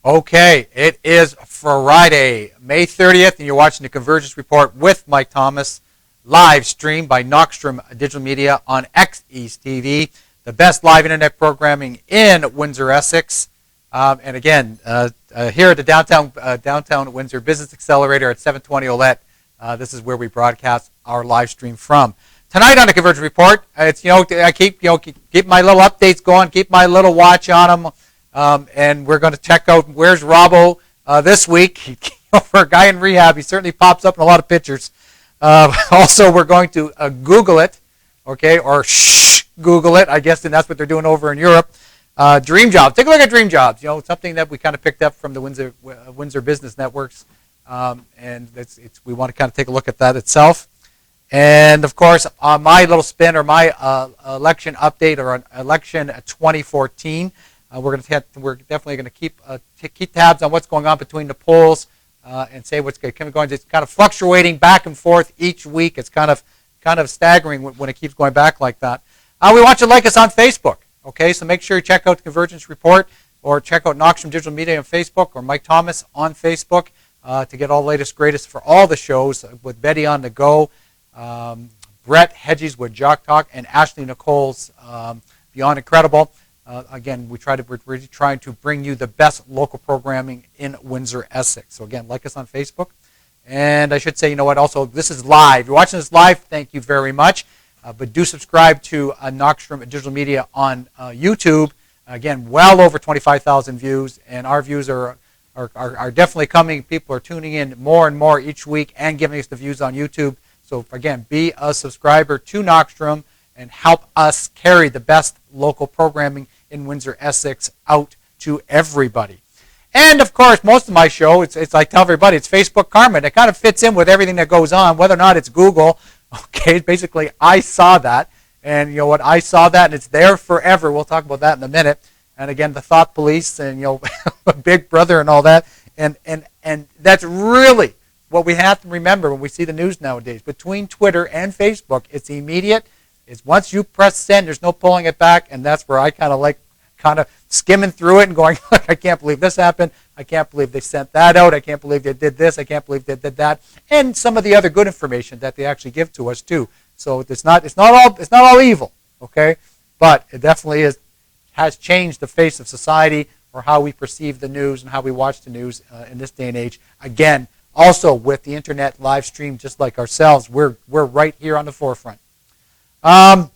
Okay, it is Friday, May 30th, and you're watching the Convergence Report with Mike Thomas, live streamed by Knockstrom Digital Media on X-East TV, the best live internet programming in Windsor, Essex. And again, here at the downtown Windsor Business Accelerator at 720 Olette, this is where we broadcast our live stream from. Tonight on the Convergence Report, it's I keep my little updates going, keep my little watch on them. And we're going to check out where's Robbo this week. For a guy in rehab, he certainly pops up in a lot of pictures. Also, we're going to Google it, okay, or Google it, I guess, and that's what they're doing over in Europe. Dream jobs. Take a look at dream jobs. Something that we kind of picked up from the Windsor Business Networks, and we want to kind of take a look at that itself. And of course, my little spin or my election update or an election 2014. We're definitely going to keep tabs on what's going on between the polls and say what's going. It's kind of fluctuating back and forth each week. It's kind of staggering when it keeps going back like that. We want you to like us on Facebook. Okay, so make sure you check out the Convergence Report or check out Knoxstrom Digital Media on Facebook or Mike Thomas on Facebook to get all the latest, greatest for all the shows with Betty on the Go, Brett Hedges with Jock Talk, and Ashley Nicole's Beyond Incredible. Again, we're really trying to bring you the best local programming in Windsor, Essex. So again, like us on Facebook. And I should say, also, this is live. If you're watching this live, thank you very much. But do subscribe to Knockstrom Digital Media on YouTube. Again, well over 25,000 views, and our views are definitely coming. People are tuning in more and more each week and giving us the views on YouTube. So again, be a subscriber to Knockstrom and help us carry the best local programming in Windsor, Essex out to everybody. And of course, most of my show, it's I tell everybody, it's Facebook Karma. It kind of fits in with everything that goes on, whether or not it's Google. Okay, basically, I saw that, and you know what, I saw that, and it's there forever. We'll talk about that in a minute. And again, the Thought Police, and Big Brother, and all that, and that's really what we have to remember when we see the news nowadays. Between Twitter and Facebook, it's immediate. It's once you press send, there's no pulling it back, and that's where I kind of skimming through it and going, look, I can't believe this happened. I can't believe they sent that out. I can't believe they did this. I can't believe they did that, and some of the other good information that they actually give to us too. So it's not all evil, okay? But it definitely has changed the face of society or how we perceive the news and how we watch the news in this day and age. Again, also with the internet live stream, just like ourselves, we're right here on the forefront. I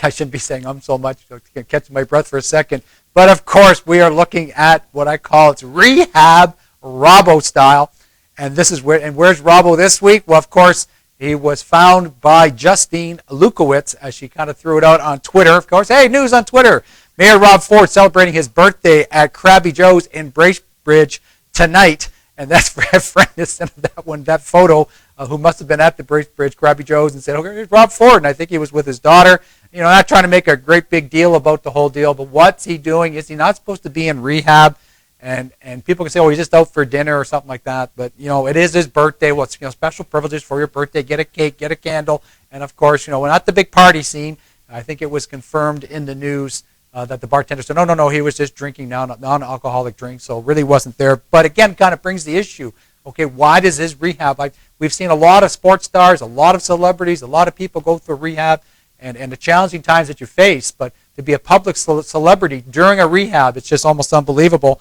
shouldn't be saying so much. I can catch my breath for a second. But of course, we are looking at what I call it's rehab Robbo style. And this is where's Robbo this week? Well, of course, he was found by Justine Lukowitz as she kind of threw it out on Twitter. Of course, hey, news on Twitter. Mayor Rob Ford celebrating his birthday at Krabby Joe's in Bracebridge tonight. And that's for a friend that sent that photo, who must have been at the Bracebridge Krabby Joe's and said, okay, here's Rob Ford. And I think he was with his daughter. Not trying to make a great big deal about the whole deal, but what's he doing? Is he not supposed to be in rehab? And people can say, oh, he's just out for dinner or something like that. But, it is his birthday. Well, it's, special privileges for your birthday. Get a cake, get a candle. And, of course, we're not the big party scene. I think it was confirmed in the news that the bartender said, no, he was just drinking non-alcoholic drinks, so really wasn't there. But again, kind of brings the issue. Okay, why does his rehab? We've seen a lot of sports stars, a lot of celebrities, a lot of people go through rehab, and the challenging times that you face. But to be a public celebrity during a rehab, it's just almost unbelievable.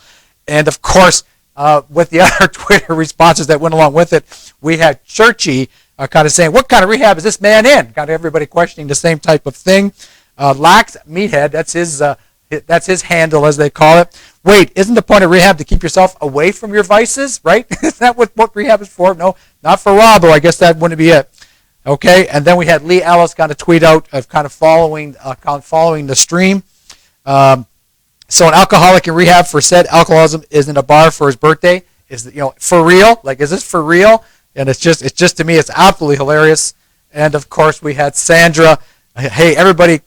And of course, with the other Twitter responses that went along with it, we had Churchy kind of saying, what kind of rehab is this man in? Kind of everybody questioning the same type of thing. Lax Meathead, that's his handle, as they call it. Wait, isn't the point of rehab to keep yourself away from your vices, right? Isn't that what rehab is for? No, not for Robbo. I guess that wouldn't be it. Okay, and then we had Lee Ellis kind of tweet out of kind of following the stream. So an alcoholic in rehab for said alcoholism is in a bar for his birthday. Is for real? Like, is this for real? And it's just to me, it's absolutely hilarious. And of course, we had Sandra. Hey, everybody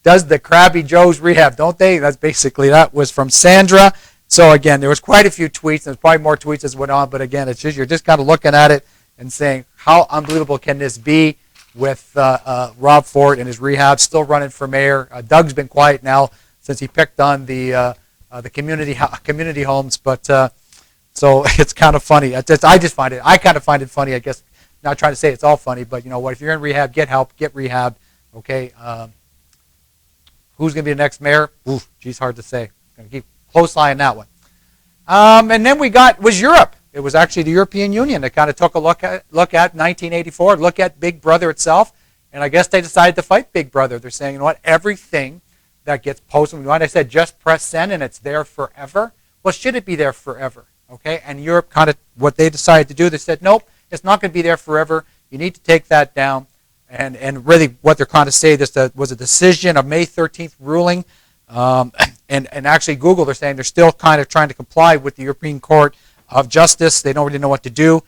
does the Krabby Joe's rehab, don't they? That was from Sandra. So again, there was quite a few tweets. There's probably more tweets as went on, but again, you're just kind of looking at it and saying, how unbelievable can this be with Rob Ford and his rehab still running for mayor? Doug's been quiet now since he picked on the community homes. But so it's kind of funny. I kind of find it funny. I guess not trying to say it's all funny, but you know what? If you're in rehab, get help, get rehab. Okay. Who's going to be the next mayor? Ooh, geez, hard to say. Going to keep a close eye on that one. And then was Europe. It was actually the European Union that kind of took a look at 1984, look at Big Brother itself, and I guess they decided to fight Big Brother. They're saying, you know what, everything that gets posted, when I said just press send and it's there forever, well, should it be there forever? Okay, and Europe kind of, what they decided to do, they said, nope, it's not going to be there forever. You need to take that down. And really what they're trying to say, this was a decision, a May 13th ruling. And actually Google, they're saying they're still kind of trying to comply with the European Court of Justice. They don't really know what to do.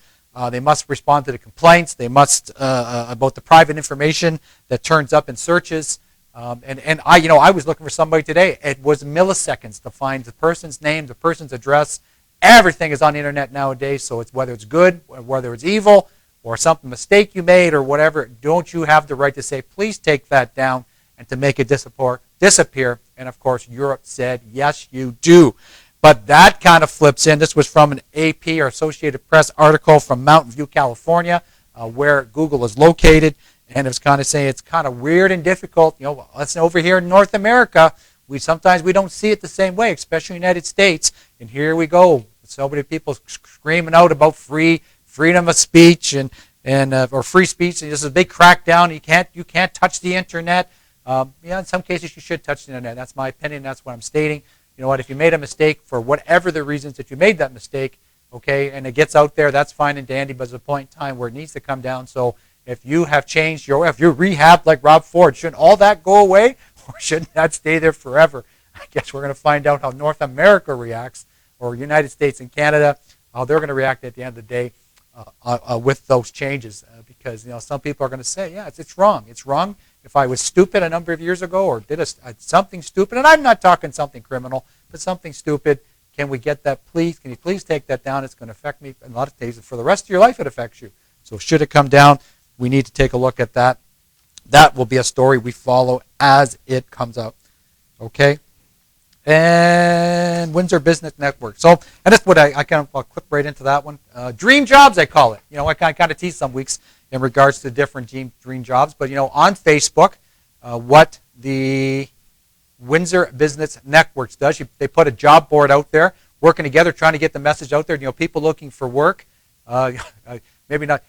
They must respond to the complaints. They must, about the private information that turns up in searches. And I was looking for somebody today. It was milliseconds to find the person's name, the person's address. Everything is on the internet nowadays, so it's whether it's good, or whether it's evil, or some mistake you made, or whatever. Don't you have the right to say, please take that down, and to make it disappear? And of course, Europe said, yes, you do. But that kind of flips in. This was from an AP or Associated Press article from Mountain View, California, where Google is located. And it's kind of saying it's kind of weird and difficult. You know, let's over here in North America, sometimes we don't see it the same way, especially in the United States. And here we go. So many people screaming out about freedom of speech or free speech. And there's a big crackdown. You can't touch the internet. In some cases you should touch the internet. That's my opinion. That's what I'm stating. You know what? If you made a mistake for whatever the reasons that you made that mistake, okay, and it gets out there, that's fine and dandy. But there's a point in time where it needs to come down. So if you have changed if you're rehabbed like Rob Ford, shouldn't all that go away, or shouldn't that stay there forever? I guess we're going to find out how North America reacts, or United States and Canada, how they're going to react at the end of the day with those changes. Because some people are going to say, yeah, it's wrong. It's wrong. If I was stupid a number of years ago or did something stupid, and I'm not talking something criminal, but something stupid, can we get that, please? Can you please take that down? It's going to affect me in a lot of cases. For the rest of your life, it affects you. So should it come down, we need to take a look at that. That will be a story we follow as it comes out. Okay? And Windsor Business Network. So, and that's what I'll click right into that one. Dream jobs, I call it. I kind of tease some weeks in regards to different dream jobs. But, on Facebook, what the Windsor Business Networks does, they put a job board out there, working together, trying to get the message out there. People looking for work. Maybe not.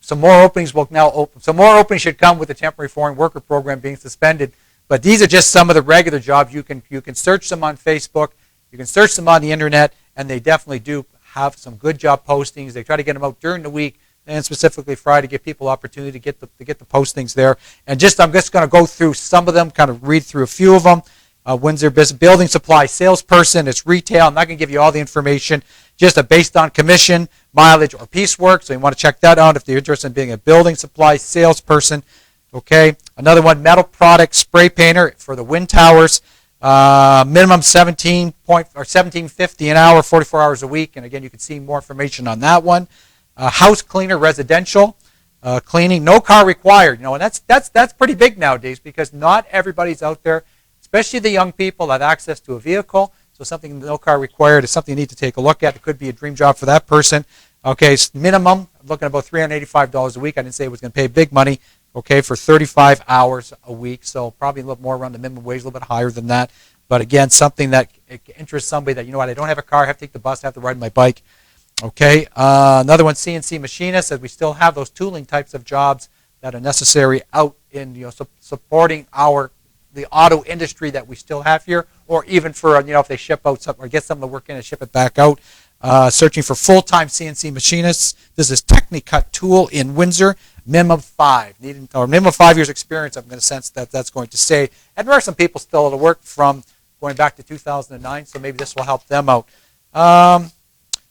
Some more openings will now open. Some more openings should come with the temporary foreign worker program being suspended. But these are just some of the regular jobs. You can search them on Facebook. You can search them on the internet, and they definitely do have some good job postings. They try to get them out during the week and specifically Friday to give people opportunity to get the postings there. And I'm just going to go through some of them, kind of read through a few of them. Windsor Business Building Supply Salesperson. It's retail. I'm not going to give you all the information. Just based on commission, mileage, or piecework. So you want to check that out if you're interested in being a building supply salesperson. Okay. Another one, metal product spray painter for the wind towers. Minimum $17.50 an hour, 44 hours a week. And again, you can see more information on that one. House cleaner, residential cleaning, no car required. And that's pretty big nowadays because not everybody's out there, especially the young people, that have access to a vehicle. So something no car required is something you need to take a look at. It could be a dream job for that person. Okay, minimum, I'm looking at about $385 a week. I didn't say it was going to pay big money. Okay, for 35 hours a week, so probably a little more around the minimum wage, a little bit higher than that. But again, something that interests somebody that, I don't have a car, I have to take the bus, I have to ride my bike. Okay, another one, CNC machinist, as we still have those tooling types of jobs that are necessary out in, supporting the auto industry that we still have here, or even for, if they ship out something or get something to work in and ship it back out. Searching for full-time CNC machinists. This is Technicut Tool in Windsor. Minimum 5 years experience. I'm going to sense that's going to say. And there are some people still at work from going back to 2009, so maybe this will help them out.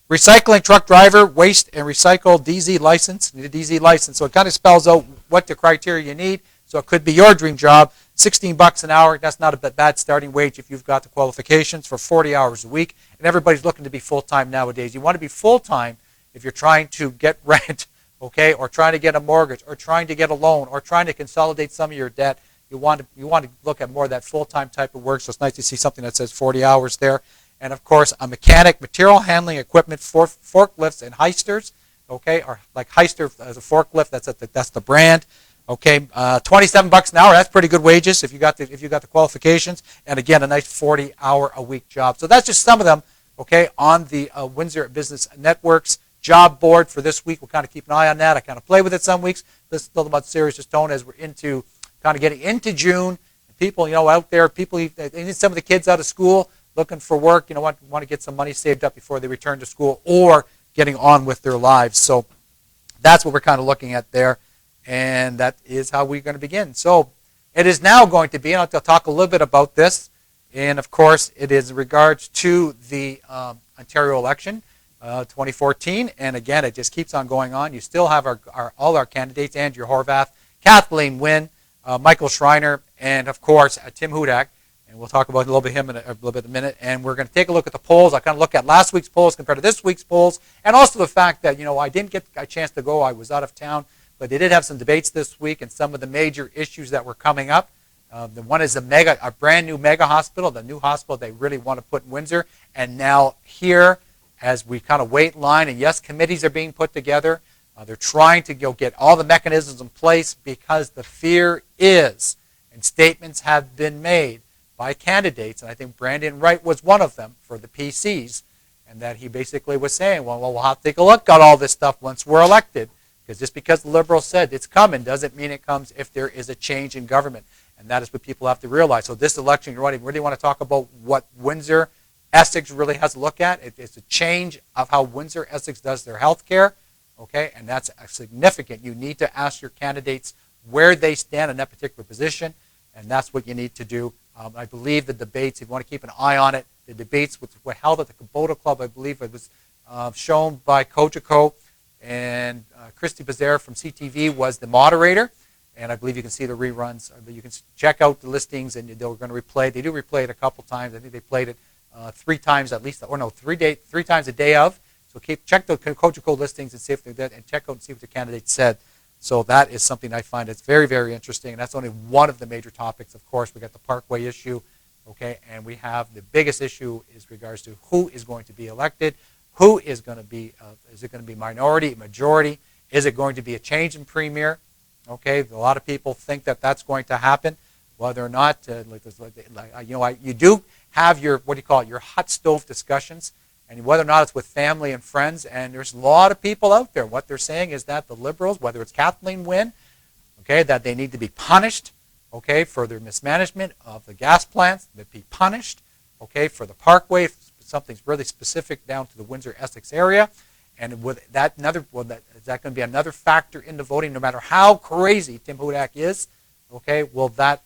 Recycling truck driver, waste and recycle DZ license. You need a DZ license, so it kind of spells out what the criteria you need. So it could be your dream job. $16 an hour. That's not a bad starting wage if you've got the qualifications for 40 hours a week. And everybody's looking to be full-time nowadays. You want to be full-time if you're trying to get rent, okay, or trying to get a mortgage, or trying to get a loan, or trying to consolidate some of your debt. you want to look at more of that full-time type of work. So it's nice to see something that says 40 hours there. And of course, a mechanic, material handling equipment for forklifts and heisters. Okay, or like Heister as a forklift. That's the brand. Okay, $27 an hour. That's pretty good wages if you got the qualifications. And again, a nice 40-hour-a-week job. So that's just some of them. Okay, on the Windsor Business Network's job board for this week. We'll kind of keep an eye on that. I kind of play with it some weeks. This is still about serious tone as we're into kind of getting into June. People, out there, even some of the kids out of school looking for work, want to get some money saved up before they return to school or getting on with their lives. So that's what we're kind of looking at there. And that is how we're going to begin. So it is now going to be, and I'll talk a little bit about this. And of course, it is in regards to the Ontario election 2014. And again, it just keeps on going on. You still have all our candidates: Andrew Horvath, Kathleen Wynne, Michael Schreiner, and of course Tim Hudak. And we'll talk about a little bit him in a little bit in a minute. And we're going to take a look at the polls. I kind of look at last week's polls compared to this week's polls, and also the fact that I didn't get a chance to go. I was out of town, but they did have some debates this week and some of the major issues that were coming up. The one is a brand new mega hospital, the new hospital they really want to put in Windsor. And now here, as we kind of wait in line, and yes, committees are being put together. They're trying to get all the mechanisms in place because the fear is, and statements have been made by candidates, and I think Brandon Wright was one of them for the PCs, and that he basically was saying, well, we'll have to take a look at all this stuff once we're elected, because just because the Liberals said it's coming doesn't mean it comes if there is a change in government, and that is what people have to realize. So this election, you really want to talk about what Windsor Essex really has to look at. It's a change of how Windsor Essex does their health care, okay, and that's significant. You need to ask your candidates where they stand in that particular position, and that's what you need to do. I believe the debates, if you want to keep an eye on it, the debates were held at the Kubota Club. I believe it was shown by Kojako, and Christy Bazaar from CTV was the moderator. And I believe you can see the reruns. You can check out the listings, and they're going to replay. They do replay it a couple times. I think they played it 3 times at least, or no, 3 times a day of. So check the Kojako listings and see if they're there, and check out and see what the candidates said. So that is something I find that's very, very interesting. And that's only one of the major topics. Of course, we got the Parkway issue, okay, and we have the biggest issue is regards to who is going to be elected, who is going to be, is it going to be minority, majority, is it going to be a change in premier, okay? A lot of people think that that's going to happen, whether or not, you do have your, your hot stove discussions, and whether or not it's with family and friends, and there's a lot of people out there. What they're saying is that the Liberals, whether it's Kathleen Wynne, okay, that they need to be punished, okay, for their mismanagement of the gas plants, that be punished, okay, for the Parkway, if something's really specific down to the Windsor-Essex area, and with that is that going to be another factor in the voting, no matter how crazy Tim Hudak is, okay, will the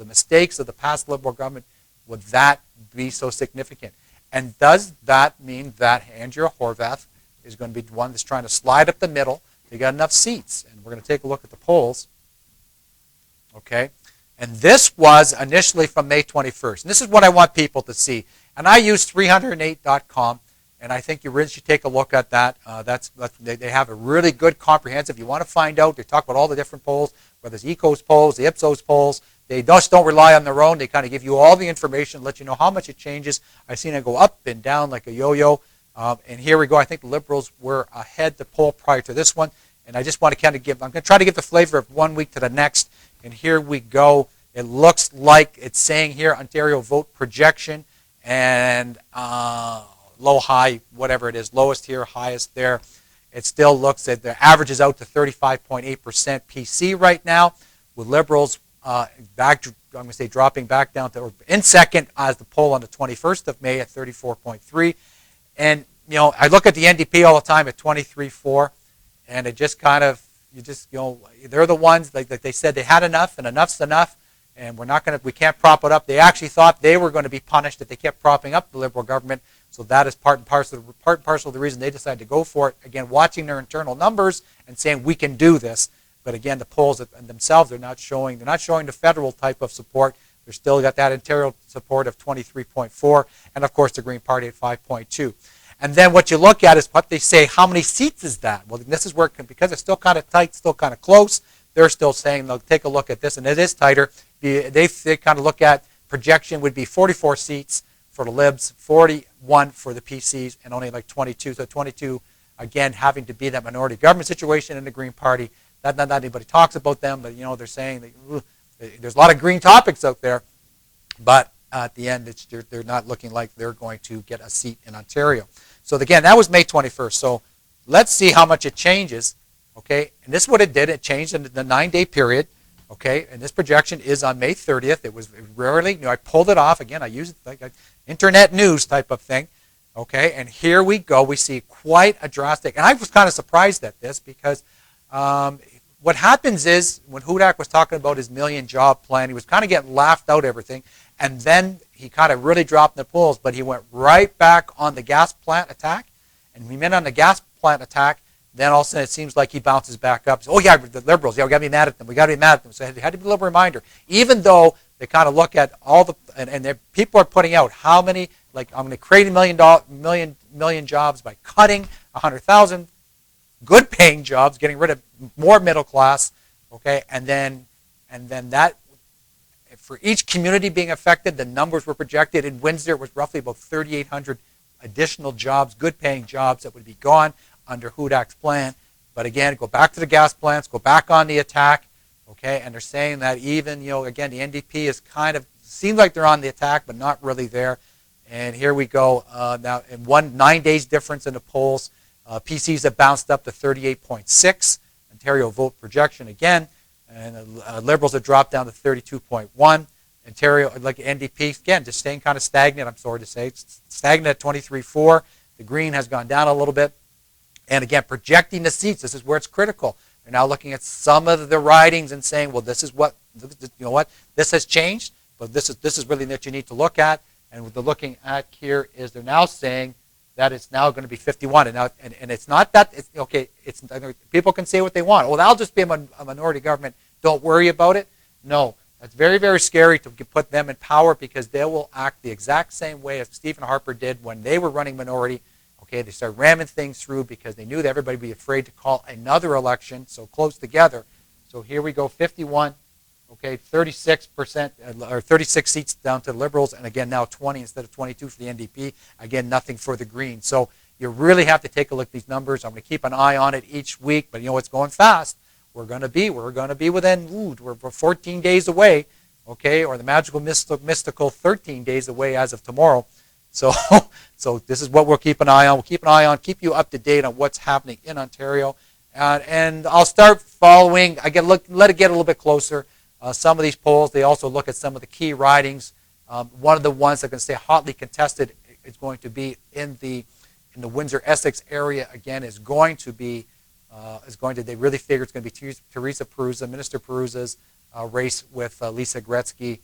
mistakes of the past Liberal government, would that be so significant? And does that mean that Andrea Horvath is going to be the one that's trying to slide up the middle to get enough seats? And we're going to take a look at the polls. Okay? And this was initially from May 21st. And this is what I want people to see. And I use 308.com, and I think you really should take a look at that. They have a really good comprehensive. You want to find out, they talk about all the different polls, whether it's ECO's polls, the Ipsos polls. They just don't rely on their own. They kind of give you all the information, let you know how much it changes. I've seen it go up and down like a yo-yo. And here we go. I think the Liberals were ahead the poll prior to this one. And I just want to kind of I'm going to try to give the flavor of one week to the next. And here we go. It looks like it's saying here Ontario vote projection and low, high, whatever it is. Lowest here, highest there. It still looks at the average is out to 35.8% PC right now, with Liberals I'm going to say dropping back down to in second as the poll on the 21st of May at 34.3. And, I look at the NDP all the time at 23.4, and it just kind of, they're the ones, like they said they had enough, and enough's enough, and we can't prop it up. They actually thought they were going to be punished if they kept propping up the Liberal government. So that is part and parcel of the reason they decided to go for it. Again, watching their internal numbers and saying we can do this. But again, the polls themselves, they're not showing the federal type of support. They're still got that Ontario support of 23.4, and of course the Green Party at 5.2. And then what you look at is what they say, how many seats is that? Well, this is where, because it's still kind of tight, still kind of close, they're still saying they'll take a look at this, and it is tighter. They kind of look at projection would be 44 seats for the Libs, 41 for the PCs, and only like 22. So 22, again, having to be that minority government situation in the Green Party. Not anybody talks about them, but they're saying that there's a lot of green topics out there, but at the end, they're not looking like they're going to get a seat in Ontario. So again, that was May 21st. So let's see how much it changes. Okay, and this is what it did. It changed in the 9-day period. Okay, and this projection is on May 30th. It was rarely, I pulled it off. Again, I used it like an internet news type of thing. Okay, and here we go. We see quite a drastic, and I was kind of surprised at this because what happens is when Hudak was talking about his million job plan, he was kind of getting laughed out everything, and then he kind of really dropped in the polls, but he went right back on the gas plant attack, and we went on the gas plant attack. Then all of a sudden it seems like he bounces back up. So, oh yeah, the Liberals, yeah, we got to be mad at them. We got to be mad at them. So it had to be a little reminder, even though they kind of look at all the and people are putting out how many, like I'm going to create a million jobs by cutting 100,000 good paying jobs, getting rid of more middle class, okay, and then that for each community being affected, the numbers were projected. In Windsor, it was roughly about 3,800 additional jobs, good paying jobs that would be gone under Hudak's plan. But again, go back to the gas plants, go back on the attack, okay? And they're saying that even, again, the NDP is kind of, seems like they're on the attack, but not really there. And here we go. Now, in 9 days difference in the polls, PCs have bounced up to 38.6. Ontario vote projection again. And Liberals have dropped down to 32.1. Ontario, like NDP, again, just staying kind of stagnant, I'm sorry to say. It's stagnant at 23.4. The Green has gone down a little bit. And again, projecting the seats, this is where it's critical. They're now looking at some of the ridings and saying, well, this is what, this has changed, but this is really what you need to look at. And what they're looking at here is they're now saying that it's now going to be 51. And it's not that, it's people can say what they want. Well, that'll just be a minority government. Don't worry about it. No, that's very, very scary to put them in power because they will act the exact same way as Stephen Harper did when they were running minority. Okay, they started ramming things through because they knew that everybody would be afraid to call another election so close together. So here we go, 51, okay, 36% or 36 seats down to the Liberals, and again now 20 instead of 22 for the NDP. Again, nothing for the Greens. So you really have to take a look at these numbers. I'm going to keep an eye on it each week, but it's going fast. We're going to be within we're 14 days away, okay, or the magical mystical 13 days away as of tomorrow. So this is what we'll keep an eye on. We'll keep an eye on, keep you up to date on what's happening in Ontario. And I'll start following, let it get a little bit closer. Some of these polls, they also look at some of the key ridings. One of the ones that can stay hotly contested is going to be in the Windsor-Essex area. Again, they really figure it's going to be Teresa Peruza, Minister Peruza's race with Lisa Gretzky,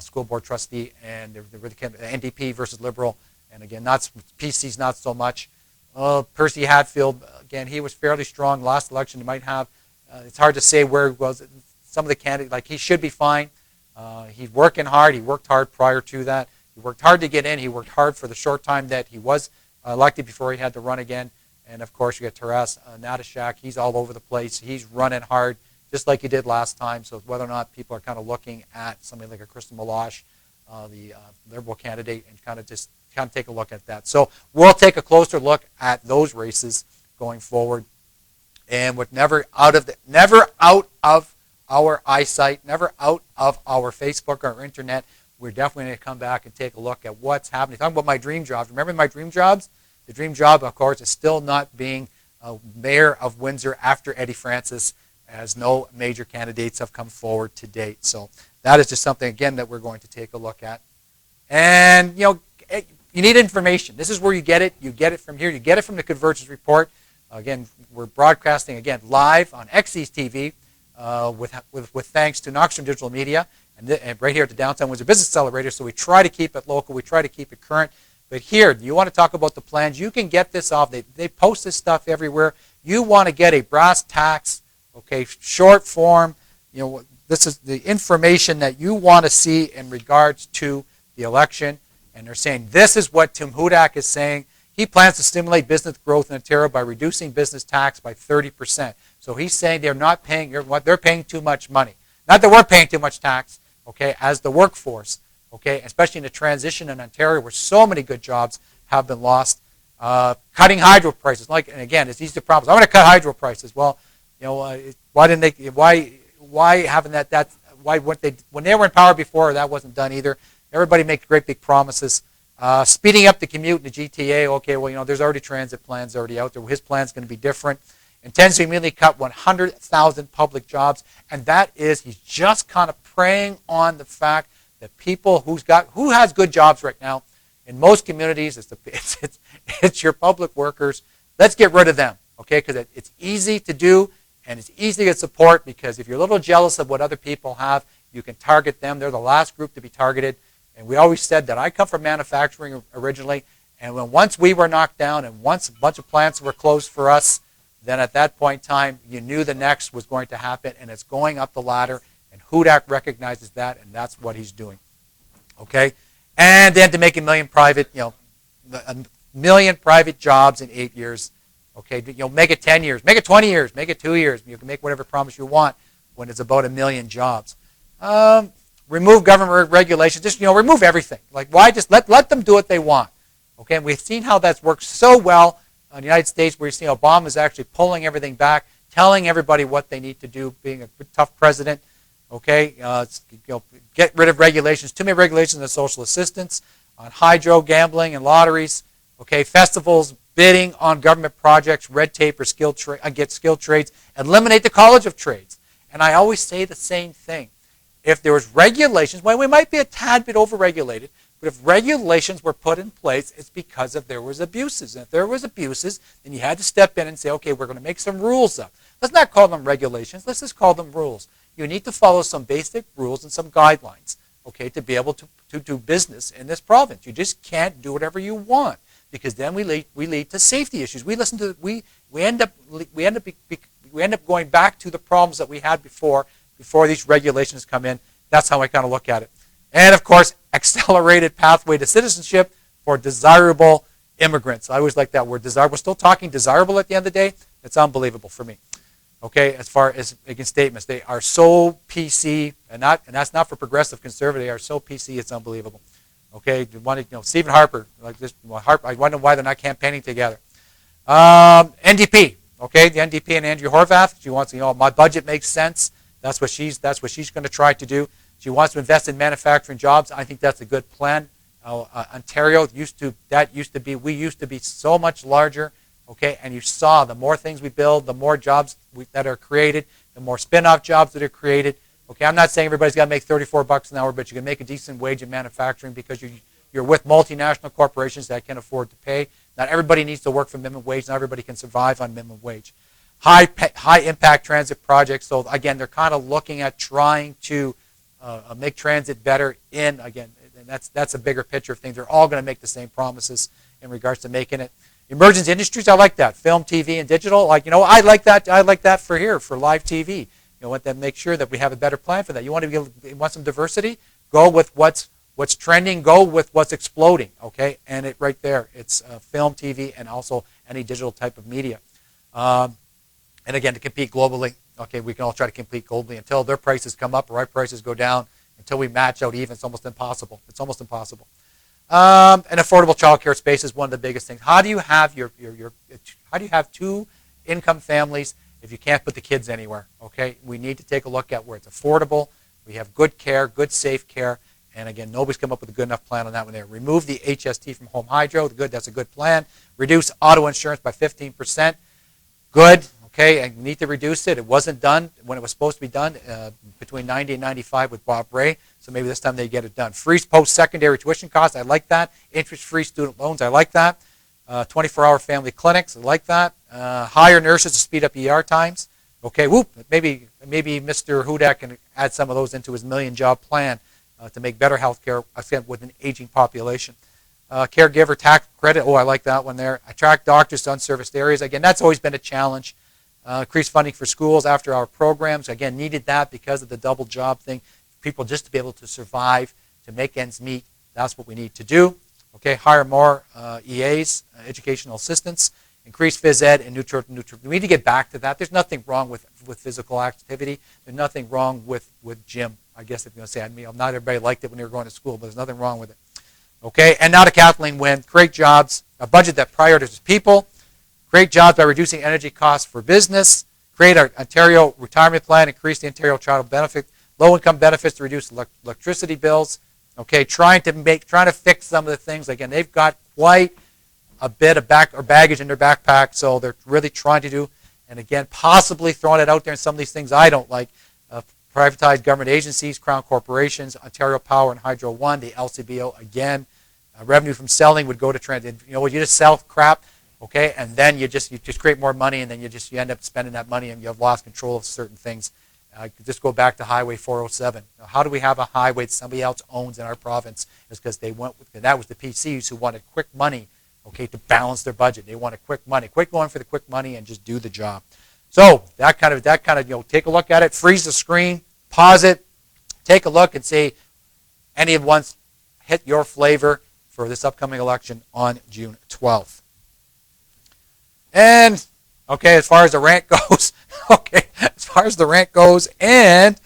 school board trustee, and they're really NDP versus Liberal, and again, PC's not so much. Percy Hatfield, again, he was fairly strong last election. He might have, it's hard to say where he was. Some of the candidates, like he should be fine. He's working hard. He worked hard prior to that. He worked hard to get in. He worked hard for the short time that he was elected before he had to run again. And of course, you got Taras Natashak. He's all over the place. He's running hard, just like he did last time. So whether or not people are kind of looking at somebody like a Kristen Meloche, the Liberal candidate, and kind of take a look at that. So we'll take a closer look at those races going forward, and with never out of our eyesight, never out of our Facebook or our internet, we're definitely going to come back and take a look at what's happening. Talking about my dream jobs. Remember my dream jobs? The dream job, of course, is still not being mayor of Windsor after Eddie Francis, as no major candidates have come forward to date. So that is just something, again, that we're going to take a look at. And, you need information. This is where you get it. You get it from here. You get it from the Convergence Report. Again, we're broadcasting, again, live on XE's TV with thanks to Knoxstrom Digital Media and right here at the Downtown Windsor Business Accelerator. So we try to keep it local. We try to keep it current. But here, you want to talk about the plans, you can get this off. They post this stuff everywhere. You want to get a brass tacks, okay, short form. This is the information that you want to see in regards to the election. And they're saying this is what Tim Hudak is saying. He plans to stimulate business growth in Ontario by reducing business tax by 30%. So he's saying they're not paying, they're paying too much money. Not that we're paying too much tax, okay, as the workforce, okay, especially in the transition in Ontario where so many good jobs have been lost. Cutting hydro prices, and again, it's easy to promise. I'm going to cut hydro prices. Well, why didn't they? Why haven't that? Why weren't they when they were in power before? That wasn't done either. Everybody makes great big promises. Speeding up the commute in the GTA. Okay, well, there's already transit plans already out there. His plan's going to be different. Intends to immediately cut 100,000 public jobs, and that is he's just kind of preying on the fact that people who has good jobs right now in most communities, it's your public workers. Let's get rid of them, okay? Because it's easy to do and it's easy to support. Because if you're a little jealous of what other people have, you can target them. They're the last group to be targeted. And we always said that I come from manufacturing originally, and once we were knocked down and once a bunch of plants were closed for us, then at that point in time, you knew the next was going to happen, and it's going up the ladder. And Hudak recognizes that, and that's what he's doing, okay? And then to make a million private jobs in 8 years. Okay, make it 10 years, make it 20 years, make it 2 years. You can make whatever promise you want when it's about 1 million jobs. Remove government regulations. Just remove everything. Why just let them do what they want? Okay, and we've seen how that's worked so well in the United States, where you see Obama is actually pulling everything back, telling everybody what they need to do, being a tough president. Okay, get rid of regulations. Too many regulations on social assistance, on hydro, gambling, and lotteries. Okay, festivals, bidding on government projects, red tape or skilled trades. Eliminate the College of Trades. And I always say the same thing. If there was regulations, well, we might be a tad bit overregulated, but if regulations were put in place, it's because there was abuses. And if there was abuses, then you had to step in and say, okay, we're going to make some rules up. Let's not call them regulations. Let's just call them rules. You need to follow some basic rules and some guidelines, okay, to be able to do business in this province. You just can't do whatever you want, because then we lead to safety issues. We end up going back to the problems that we had before these regulations come in. That's how I kind of look at it. And of course, accelerated pathway to citizenship for desirable immigrants. I always like that word, desirable. We're still talking desirable at the end of the day. It's unbelievable for me. Okay, as far as making statements, they are so PC, and that's not for progressive conservative. They are so PC, it's unbelievable. Okay, Stephen Harper, I wonder why they're not campaigning together. NDP, okay, the NDP and Andrew Horvath. She wants, my budget makes sense. That's what she's going to try to do. She wants to invest in manufacturing jobs. I think that's a good plan. Ontario we used to be so much larger. Okay, and you saw the more things we build, the more jobs that are created, the more spin-off jobs that are created. Okay, I'm not saying everybody's got to make $34 an hour, but you can make a decent wage in manufacturing because you're with multinational corporations that can afford to pay. Not everybody needs to work for minimum wage. Not everybody can survive on minimum wage. High impact transit projects. So again, they're kind of looking at trying to make transit better. And that's a bigger picture of things. They're all going to make the same promises in regards to making it. Emerging industries, I like that. Film, TV, and digital. I like that. I like that for live TV. Want to make sure that we have a better plan for that. You want some diversity? Go with what's trending. Go with what's exploding. Okay, and right there, it's film, TV, and also any digital type of media. And again, to compete globally. Okay, we can all try to compete globally until their prices come up or our prices go down. Until we match out even, it's almost impossible. It's almost impossible. And affordable child care space is one of the biggest things. How do you have how do you have two income families if you can't put the kids anywhere? Okay, we need to take a look at where it's affordable. We have good care, good safe care, and again, nobody's come up with a good enough plan on that one there. Remove the HST from home hydro. That's a good plan. Reduce auto insurance by 15%. Good. Okay, and we need to reduce it. It wasn't done when it was supposed to be done between 90 and 95 with Bob Ray, so maybe this time they get it done. Freeze post-secondary tuition costs, I like that. Interest-free student loans, I like that. 24-hour family clinics, I like that. Hire nurses to speed up ER times. Okay, maybe Mr. Hudak can add some of those into his million-job plan to make better health care with an aging population. Caregiver tax credit, I like that one there. Attract doctors to unserviced areas. Again, that's always been a challenge. Increase funding for schools after our programs. Again, needed that because of the double job thing. People just to be able to survive, to make ends meet. That's what we need to do. Okay, hire more EAs, educational assistants, increase phys ed and nutrition. We need to get back to that. There's nothing wrong with physical activity. There's nothing wrong with gym. I guess if you're going to say, I mean, not everybody liked it when they were going to school, but there's nothing wrong with it. Okay, and now to Kathleen Wynne. Create jobs, a budget that prioritizes people. Create jobs by reducing energy costs for business. Create an Ontario retirement plan. Increase the Ontario child benefit, low-income benefits to reduce electricity bills. Okay, trying to fix some of the things. Again, they've got quite a bit of baggage in their backpack, so they're really trying to do. And again, possibly throwing it out there in some of these things I don't like. Privatized government agencies, Crown corporations, Ontario Power and Hydro One, the LCBO again. Revenue from selling would go to transit. You know, you just sell crap, okay, and then you just create more money, and then you end up spending that money, and you have lost control of certain things. Just go back to Highway 407. Now, how do we have a highway that somebody else owns in our province? It's because they went with, and that was the PCs who wanted quick money, okay, to balance their budget. They wanted quick money. Quit going for the quick money and just do the job. So that kind of, you know, take a look at it, freeze the screen, pause it, take a look and see any of ones hit your flavor for this upcoming election on June 12th. And, okay, as far as the rant goes, and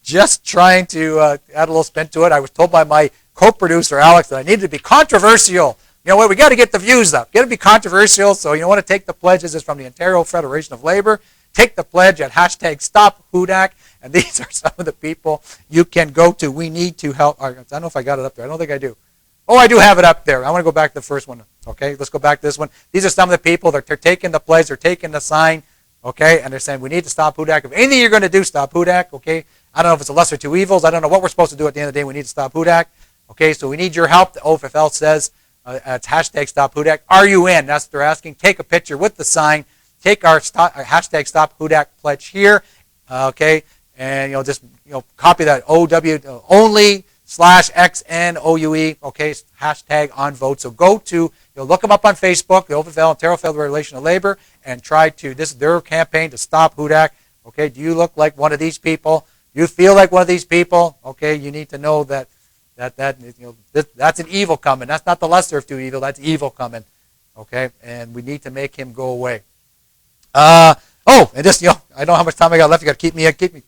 just trying to add a little spin to it, I was told by my co-producer, Alex, that I needed to be controversial. You know what, we got to get the views up. Got to be controversial, so you want to take the pledges. This is from the Ontario Federation of Labor. Take the pledge at hashtag Stop Hudak, and these are some of the people you can go to. We need to help. I don't know if I got it up there. I don't think I do. Oh, I do have it up there. I want to go back to the first one. Okay, let's go back to this one. These are some of the people that they're taking the pledge, they're taking the sign, okay, and they're saying we need to stop Hudak. If anything you're going to do, stop Hudak, okay? I don't know if it's a lesser two evils. I don't know what we're supposed to do at the end of the day. We need to stop Hudak, okay? So we need your help. The OFL says it's hashtag Stop Hudak. Are you in? That's what they're asking. Take a picture with the sign. Take our hashtag Stop Hudak pledge here, okay? And just copy that only /XNOUE, okay, hashtag on vote. So go to, look them up on Facebook, the OFL, Ontario Federation of Labor, and try to, this is their campaign to stop Hudak. Okay, do you look like one of these people? Do you feel like one of these people? Okay, you need to know that that's an evil coming. That's not the lesser of two evil. That's evil coming. Okay, and we need to make him go away. And just I don't know how much time I got left. You got to keep me.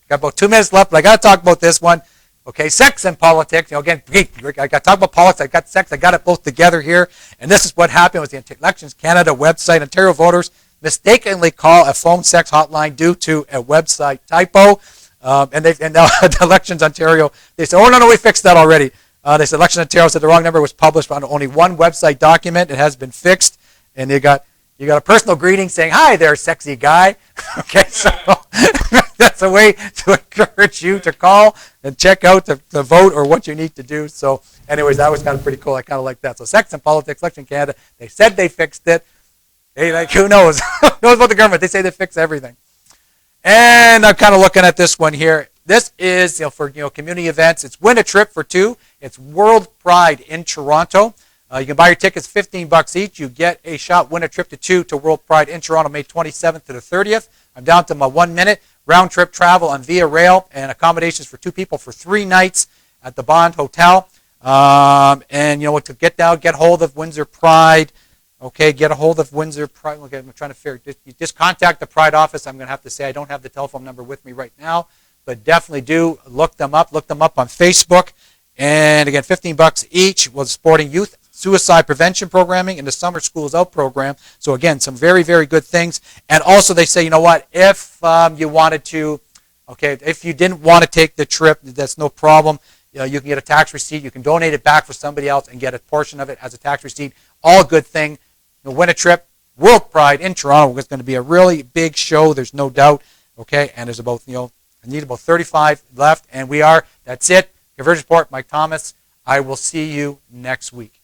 Got about 2 minutes left, but I got to talk about this one. Okay, sex and politics. Again, I got to talk about politics. I got sex. I got it both together here. And this is what happened with the Elections Canada website. Ontario voters mistakenly call a phone sex hotline due to a website typo. And now the Elections Ontario, they said, oh, no, we fixed that already. They said Elections Ontario said the wrong number was published on only one website document. It has been fixed. And you got a personal greeting saying, hi there, sexy guy. Okay, so that's a way to encourage you to call and check out the vote or what you need to do. So anyways, that was kind of pretty cool. I kind of like that. So sex and politics, Election Canada, they said they fixed it. Hey, who knows? Who knows about the government? They say they fix everything. And I'm kind of looking at this one here. This is for community events. It's Win a Trip for Two. It's World Pride in Toronto. You can buy your tickets $15 each. You get a shot, win a trip to World Pride in Toronto, May 27th to the 30th. I'm down to my 1 minute. Round trip travel on Via Rail and accommodations for 2 people for 3 nights at the Bond Hotel. And to get hold of Windsor Pride. Okay, get a hold of Windsor Pride. Okay, I'm trying to figure. Just contact the Pride office. I'm going to have to say I don't have the telephone number with me right now, but definitely do look them up. Look them up on Facebook. And again, $15 each was supporting youth suicide prevention programming and the summer schools out program. So again, some very, very good things. And also they say, if you wanted to, if you didn't want to take the trip, that's no problem. You can get a tax receipt. You can donate it back for somebody else and get a portion of it as a tax receipt. All good thing. Win a trip. World Pride in Toronto. It's going to be a really big show. There's no doubt. Okay, and there's about, I need about 35 left. And that's it. Convergence Report, Mike Thomas. I will see you next week.